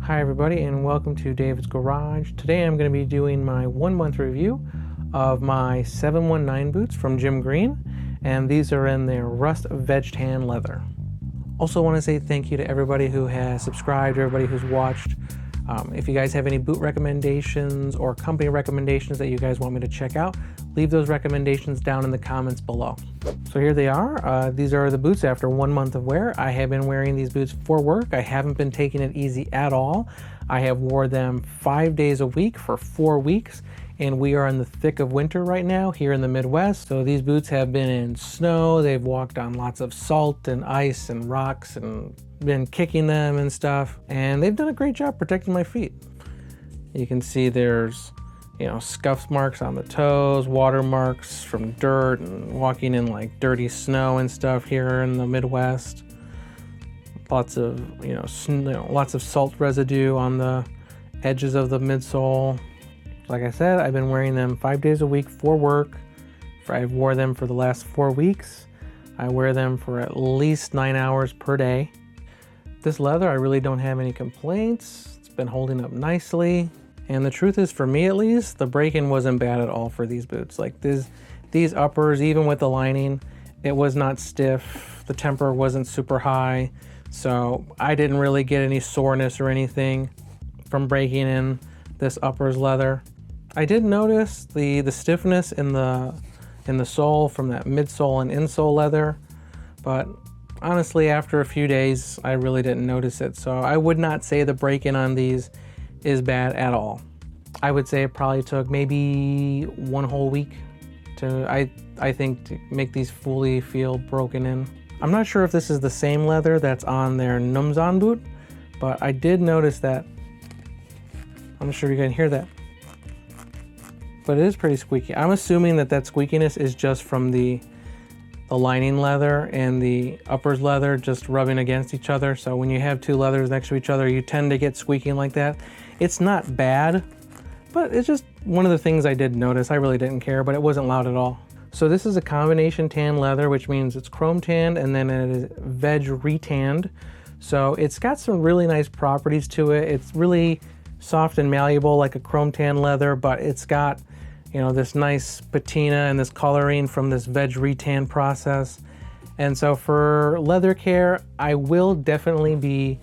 Hi everybody and welcome to David's Garage. Today I'm going to be doing my 1 month review of my 719 boots from Jim Green, and these are in their Rust Veg Tan leather. Also want to say thank you to everybody who has subscribed, everybody who's watched. If you guys have any boot recommendations or company recommendations that you guys want me to check out, leave those recommendations down in the comments below. So here they are. These are the boots after 1 month of wear. I have been wearing these boots for work. I haven't been taking it easy at all. I have wore them 5 days a week for 4 weeks, and we are in the thick of winter right now here in the Midwest. So these boots have been in snow. They've walked on lots of salt and ice and rocks and been kicking them and stuff, and they've done a great job protecting my feet. You can see there's scuff marks on the toes, water marks from dirt and walking in like dirty snow and stuff here in the Midwest. Lots of lots of salt residue on the edges of the midsole. Like I said, I've been wearing them 5 days a week for work. I've wore them for the last 4 weeks. I wear them for at least 9 hours per day. This leather, I really don't have any complaints. It's been holding up nicely. And the truth is, for me at least, the break-in wasn't bad at all for these boots. Like these uppers, even with the lining, it was not stiff. The temper wasn't super high. So I didn't really get any soreness or anything from breaking in this uppers leather. I did notice the stiffness in the sole from that midsole and insole leather, but honestly, after a few days, I really didn't notice it. So I would not say the break-in on these is bad at all. I would say it probably took maybe 1 whole week to make these fully feel broken in. I'm not sure if this is the same leather that's on their Numzon boot, but I did notice that. I'm not sure if you can hear that, but it is pretty squeaky. I'm assuming that squeakiness is just from the lining leather and the uppers leather just rubbing against each other. So when you have two leathers next to each other, you tend to get squeaking like that. It's not bad, but it's just one of the things I did notice. I really didn't care, but it wasn't loud at all. So this is a combination tan leather, which means it's chrome tanned and then it is veg retanned. So it's got some really nice properties to it. It's really soft and malleable like a chrome tan leather, but it's got this nice patina and this coloring from this veg retan process. And so for leather care, I will definitely be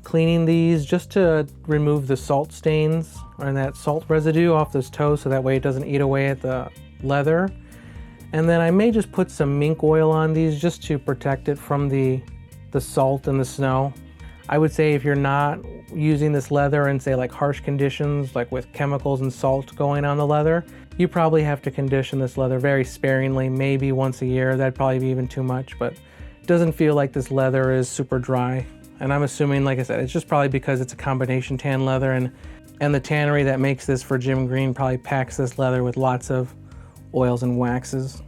cleaning these just to remove the salt stains and that salt residue off this toe, so that way it doesn't eat away at the leather. And then I may just put some mink oil on these just to protect it from the salt and the snow. I would say if you're not using this leather in, say, like harsh conditions, like with chemicals and salt going on the leather, you probably have to condition this leather very sparingly, maybe once a year. That'd probably be even too much, but it doesn't feel like this leather is super dry. And I'm assuming, like I said, it's just probably because it's a combination tan leather, and the tannery that makes this for Jim Green probably packs this leather with lots of oils and waxes.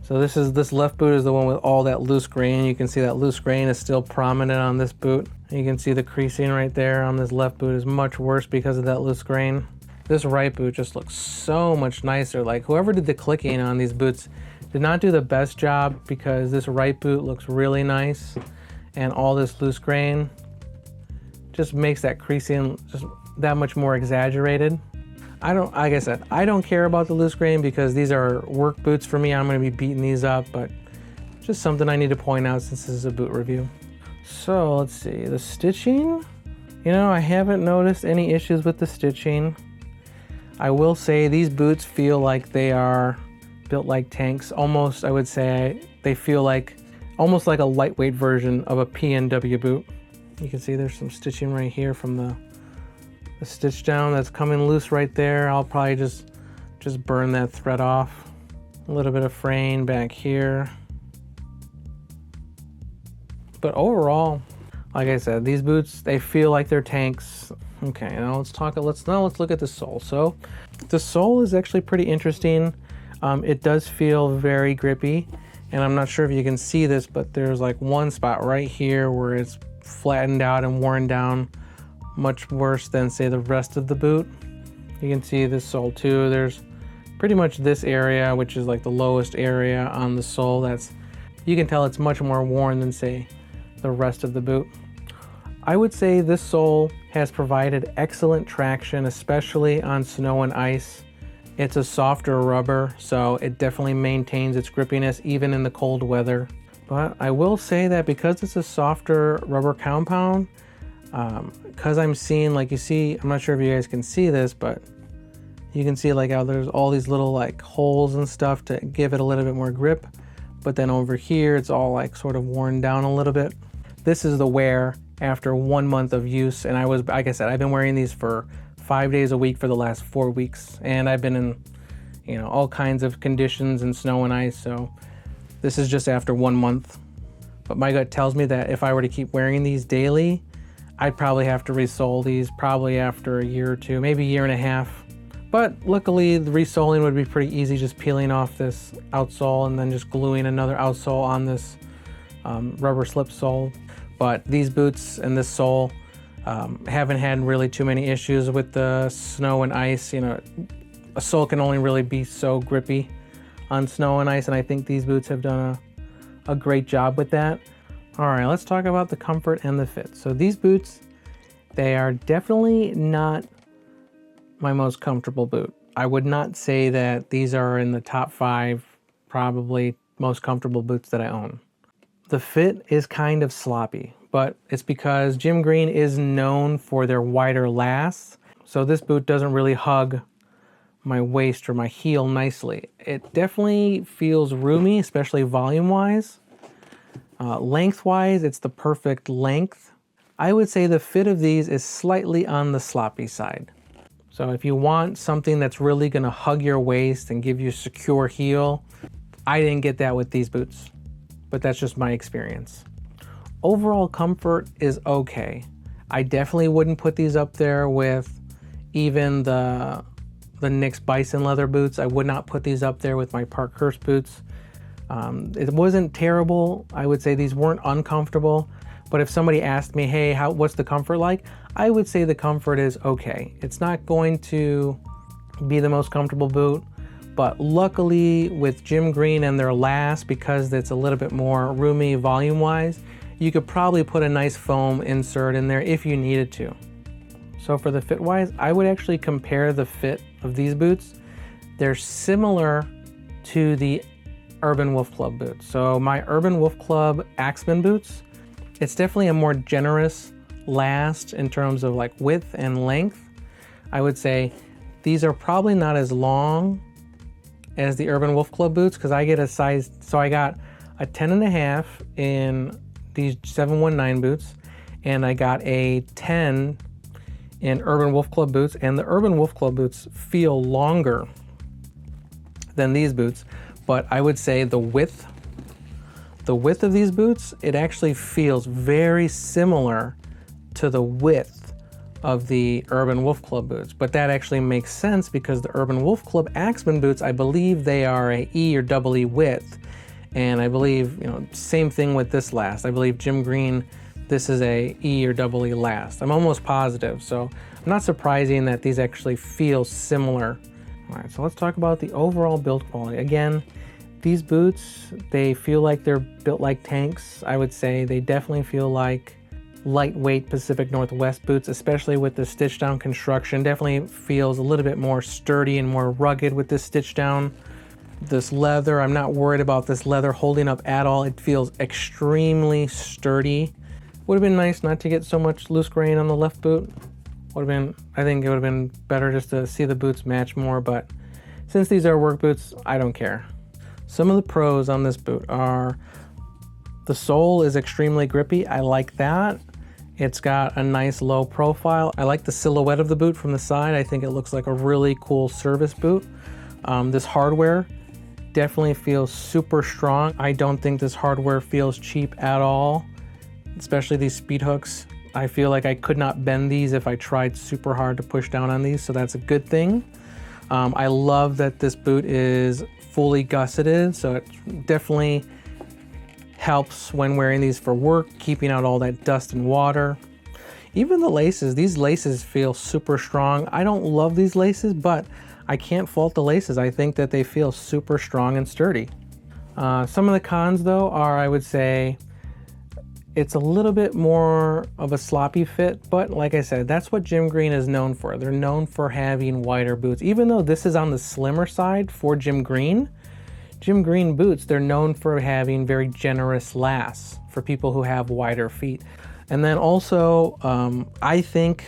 So this left boot is the one with all that loose grain. You can see that loose grain is still prominent on this boot. You can see the creasing right there on this left boot is much worse because of that loose grain. This right boot just looks so much nicer. Like whoever did the clicking on these boots did not do the best job, because this right boot looks really nice, and all this loose grain just makes that creasing just that much more exaggerated. Like I said, I don't care about the loose grain because these are work boots for me. I'm going to be beating these up, but just something I need to point out since this is a boot review. So let's see, the stitching. I haven't noticed any issues with the stitching. I will say these boots feel like they are built like tanks. Almost, I would say they feel like almost like a lightweight version of a PNW boot. You can see there's some stitching right here from the stitch down that's coming loose right there. I'll probably just burn that thread off. A little bit of fraying back here. But overall, like I said, these boots, they feel like they're tanks. Okay, now let's look at the sole. So the sole is actually pretty interesting. It does feel very grippy, and I'm not sure if you can see this, but there's like one spot right here where it's flattened out and worn down much worse than, say, the rest of the boot. You can see this sole too. There's pretty much this area, which is like the lowest area on the sole, you can tell it's much more worn than, say, the rest of the boot. I would say this sole has provided excellent traction, especially on snow and ice. It's a softer rubber, so it definitely maintains its grippiness even in the cold weather. But I will say that because it's a softer rubber compound, because I'm seeing, like you see, I'm not sure if you guys can see this, but you can see like how there's all these little like holes and stuff to give it a little bit more grip. But then over here, it's all like sort of worn down a little bit. This is the wear after 1 month of use. And I was, like I said, I've been wearing these for 5 days a week for the last 4 weeks. And I've been in, you know, all kinds of conditions and snow and ice. So this is just after 1 month. But my gut tells me that if I were to keep wearing these daily, I'd probably have to resole these probably after a year or two, maybe a year and a half. But luckily the resoling would be pretty easy, just peeling off this outsole and then just gluing another outsole on this rubber slip sole. But these boots and this sole haven't had really too many issues with the snow and ice. You know, a sole can only really be so grippy on snow and ice, and I think these boots have done a great job with that. All right, let's talk about the comfort and the fit. So these boots, they are definitely not my most comfortable boot. I would not say that these are in the top 5 probably most comfortable boots that I own. The fit is kind of sloppy, but it's because Jim Green is known for their wider lasts. So this boot doesn't really hug my waist or my heel nicely. It definitely feels roomy, especially volume-wise. Length-wise, it's the perfect length. I would say the fit of these is slightly on the sloppy side. So if you want something that's really gonna hug your waist and give you a secure heel, I didn't get that with these boots, but that's just my experience. Overall comfort is okay. I definitely wouldn't put these up there with even the Nick's Bison leather boots. I would not put these up there with my Parkhurst boots. It wasn't terrible. I would say these weren't uncomfortable. But if somebody asked me, hey, what's the comfort like? I would say the comfort is okay. It's not going to be the most comfortable boot, but luckily with Jim Green and their last, because it's a little bit more roomy volume-wise, you could probably put a nice foam insert in there if you needed to. So for the fit-wise, I would actually compare the fit of these boots. They're similar to the Urban Wolf Club boots. So my Urban Wolf Club Axeman boots, it's definitely a more generous last in terms of like width and length. I would say these are probably not as long as the Urban Wolf Club boots because I get a size, so I got a 10.5 in these 719 boots, and I got a 10 in Urban Wolf Club boots, and the Urban Wolf Club boots feel longer than these boots, but I would say the width of these boots, it actually feels very similar to the width of the Urban Wolf Club boots. But that actually makes sense because the Urban Wolf Club Axeman boots, I believe they are a E or double E width. And I believe, you know, same thing with this last. I believe Jim Green, this is a E or double E last. I'm almost positive. So I'm not surprising that these actually feel similar. All right, so let's talk about the overall build quality. Again, these boots, they feel like they're built like tanks. I would say they definitely feel like lightweight Pacific Northwest boots, especially with the stitch down construction. Definitely feels a little bit more sturdy and more rugged with this stitch down. This leather, I'm not worried about this leather holding up at all. It feels extremely sturdy. Would have been nice not to get so much loose grain on the left boot. I think it would have been better just to see the boots match more, but since these are work boots, I don't care. Some of the pros on this boot are the sole is extremely grippy. I like that. It's got a nice low profile. I like the silhouette of the boot from the side. I think it looks like a really cool service boot. This hardware definitely feels super strong. I don't think this hardware feels cheap at all, especially these speed hooks. I feel like I could not bend these if I tried super hard to push down on these, so that's a good thing. I love that this boot is fully gusseted, so it definitely helps when wearing these for work, keeping out all that dust and water. Even the laces, these laces feel super strong. I don't love these laces, but I can't fault the laces. I think that they feel super strong and sturdy. Some of the cons though are, I would say, It's a little bit more of a sloppy fit, but like I said, that's what Jim Green is known for. They're known for having wider boots. Even though this is on the slimmer side for Jim Green boots, they're known for having very generous lasts for people who have wider feet. And then also, I think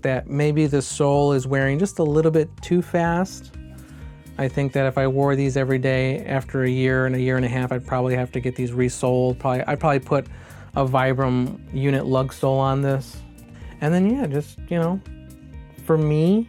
that maybe the sole is wearing just a little bit too fast. I think that if I wore these every day after a year and a half, I'd probably have to get these resoled. I'd probably put a Vibram unit lug sole on this. And then yeah, just, you know, for me,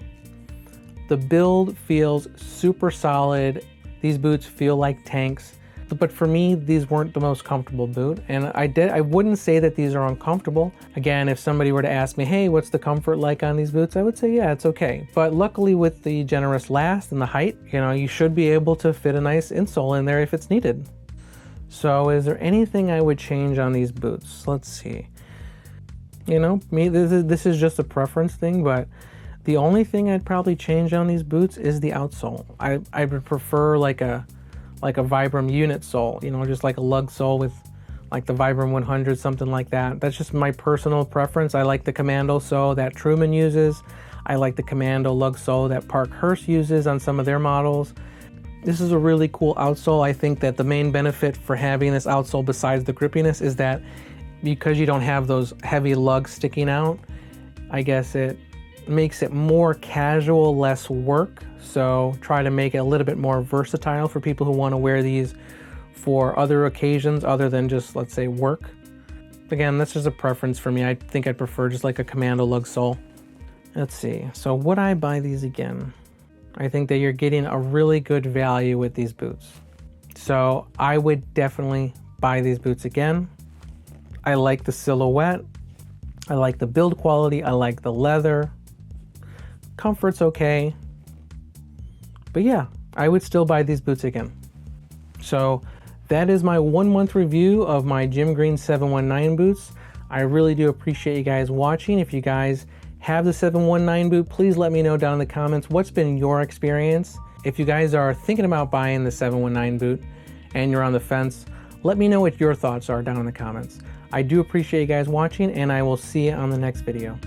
the build feels super solid. These boots feel like tanks. But for me, these weren't the most comfortable boot. And I wouldn't say that these are uncomfortable. Again, if somebody were to ask me, hey, what's the comfort like on these boots? I would say, yeah, it's okay. But luckily with the generous last and the height, you know, you should be able to fit a nice insole in there if it's needed. So is there anything I would change on these boots? Let's see. You know, this is just a preference thing, but the only thing I'd probably change on these boots is the outsole. I would prefer like a Vibram unit sole, you know, just like a lug sole with like the Vibram 100, something like that. That's just my personal preference. I like the Commando sole that Truman uses. I like the Commando lug sole that Parkhurst uses on some of their models. This is a really cool outsole. I think that the main benefit for having this outsole besides the grippiness is that because you don't have those heavy lugs sticking out, I guess it makes it more casual, less work. So try to make it a little bit more versatile for people who want to wear these for other occasions other than just, let's say, work. Again, that's just a preference for me. I think I'd prefer just like a Commando lug sole. Let's see. So would I buy these again? I think that you're getting a really good value with these boots. So I would definitely buy these boots again. I like the silhouette. I like the build quality. I like the leather. Comfort's okay. But yeah, I would still buy these boots again. So that is my 1 month review of my Jim Green 719 boots. I really do appreciate you guys watching. If you guys have the 719 boot, please let me know down in the comments what's been your experience. If you guys are thinking about buying the 719 boot and you're on the fence, let me know what your thoughts are down in the comments. I do appreciate you guys watching, and I will see you on the next video.